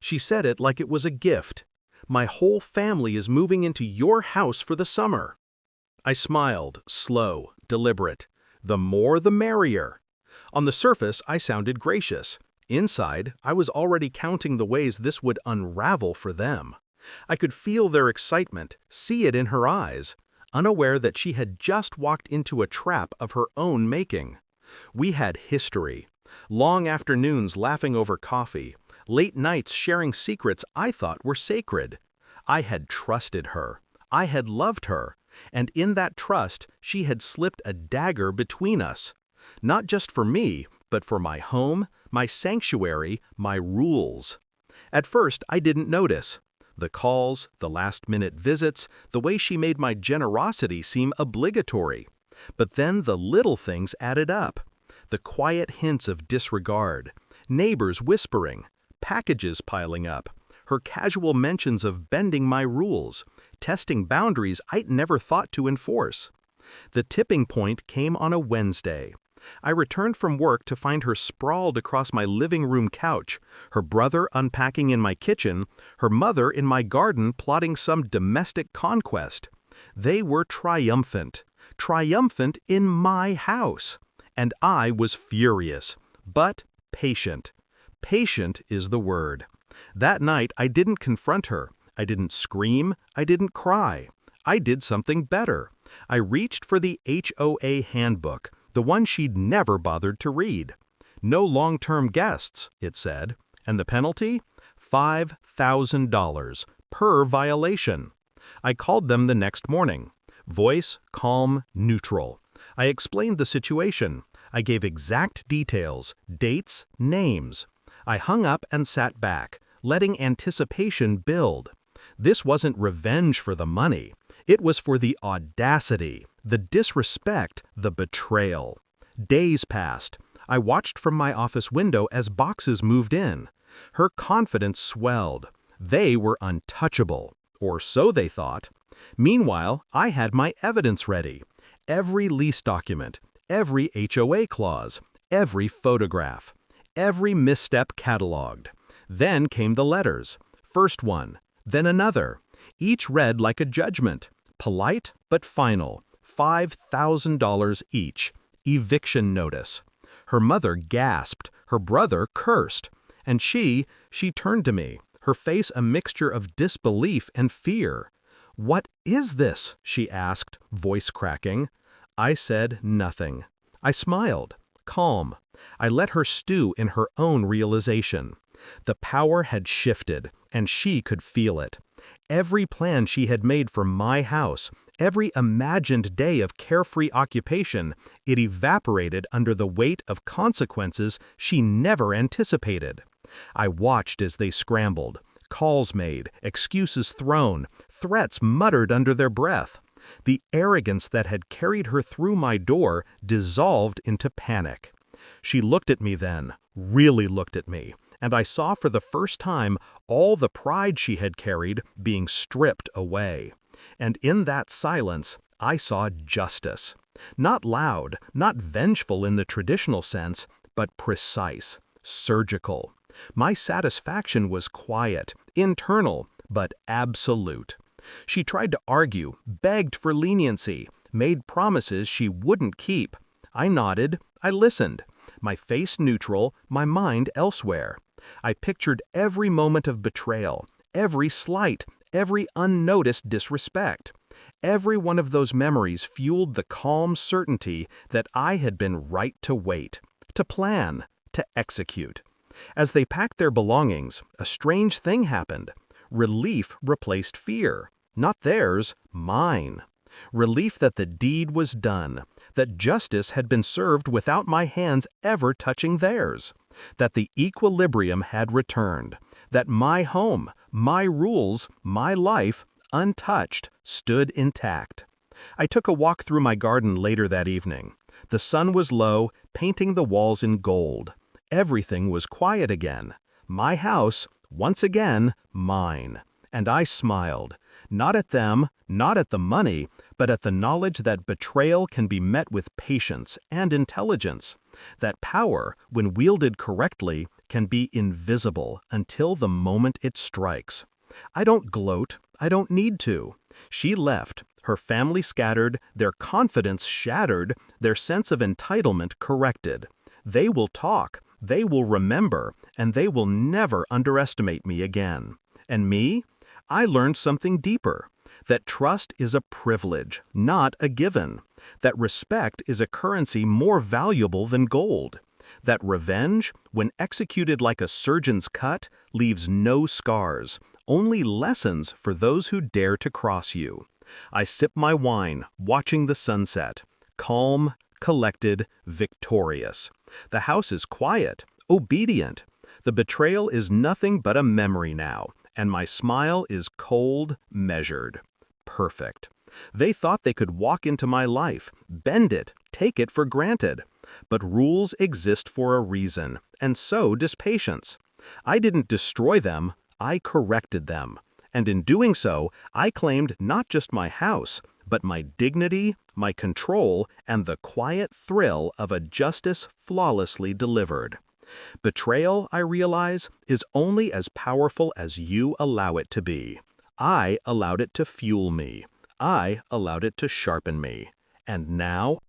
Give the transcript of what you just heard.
She said it like it was a gift. My whole family is moving into your house for the summer. I smiled, slow, deliberate. The more the merrier. On the surface, I sounded gracious. Inside, I was already counting the ways this would unravel for them. I could feel their excitement, see it in her eyes, unaware that she had just walked into a trap of her own making. We had history. Long afternoons laughing over coffee, late nights sharing secrets I thought were sacred. I had trusted her. I had loved her. And in that trust, she had slipped a dagger between us. Not just for me, but for my home, my sanctuary, my rules. At first, I didn't notice. The calls, the last-minute visits, the way she made my generosity seem obligatory. But then the little things added up. The quiet hints of disregard, neighbors whispering, packages piling up, her casual mentions of bending my rules, testing boundaries I'd never thought to enforce. The tipping point came on a Wednesday. I returned from work to find her sprawled across my living room couch, her brother unpacking in my kitchen, her mother in my garden plotting some domestic conquest. They were triumphant in my house. And I was furious, but patient. Patient is the word. That night, I didn't confront her. I didn't scream. I didn't cry. I did something better. I reached for the HOA handbook, the one she'd never bothered to read. No long-term guests, it said. And the penalty? $5,000 per violation. I called them the next morning. Voice calm, neutral. I explained the situation. I gave exact details, dates, names. I hung up and sat back, letting anticipation build. This wasn't revenge for the money. It was for the audacity, the disrespect, the betrayal. Days passed. I watched from my office window as boxes moved in. Her confidence swelled. They were untouchable, or so they thought. Meanwhile, I had my evidence ready. Every lease document, every HOA clause, every photograph, every misstep cataloged. Then came the letters. First one, then another. Each read like a judgment. Polite but final. $5,000 each. Eviction notice. Her mother gasped. Her brother cursed. And she turned to me, her face a mixture of disbelief and fear. "What is this?" she asked, voice cracking. I said nothing. I smiled, calm. I let her stew in her own realization. The power had shifted, and she could feel it. Every plan she had made for my house, every imagined day of carefree occupation, it evaporated under the weight of consequences she never anticipated. I watched as they scrambled, calls made, excuses thrown, threats muttered under their breath. The arrogance that had carried her through my door dissolved into panic. She looked at me then, really looked at me, and I saw for the first time all the pride she had carried being stripped away. And in that silence, I saw justice. Not loud, not vengeful in the traditional sense, but precise, surgical. My satisfaction was quiet, internal, but absolute. She tried to argue, begged for leniency, made promises she wouldn't keep. I nodded, I listened, my face neutral, my mind elsewhere. I pictured every moment of betrayal, every slight, every unnoticed disrespect. Every one of those memories fueled the calm certainty that I had been right to wait, to plan, to execute. As they packed their belongings, a strange thing happened. Relief replaced fear. Not theirs, mine. Relief that the deed was done, that justice had been served without my hands ever touching theirs, that the equilibrium had returned, that my home, my rules, my life, untouched, stood intact. I took a walk through my garden later that evening. The sun was low, painting the walls in gold. Everything was quiet again. My house, once again, mine. And I smiled. Not at them, not at the money, but at the knowledge that betrayal can be met with patience and intelligence. That power, when wielded correctly, can be invisible until the moment it strikes. I don't gloat, I don't need to. She left, her family scattered, their confidence shattered, their sense of entitlement corrected. They will talk, they will remember, and they will never underestimate me again. And me? I learned something deeper. That trust is a privilege, not a given. That respect is a currency more valuable than gold. That revenge, when executed like a surgeon's cut, leaves no scars, only lessons for those who dare to cross you. I sip my wine, watching the sunset, calm, collected, victorious. The house is quiet, obedient. The betrayal is nothing but a memory now, and my smile is cold, measured. Perfect. They thought they could walk into my life, bend it, take it for granted. But rules exist for a reason, and so does patience. I didn't destroy them, I corrected them. And in doing so, I claimed not just my house, but my dignity, my control, and the quiet thrill of a justice flawlessly delivered. Betrayal, I realize, is only as powerful as you allow it to be. I allowed it to fuel me. I allowed it to sharpen me. And now,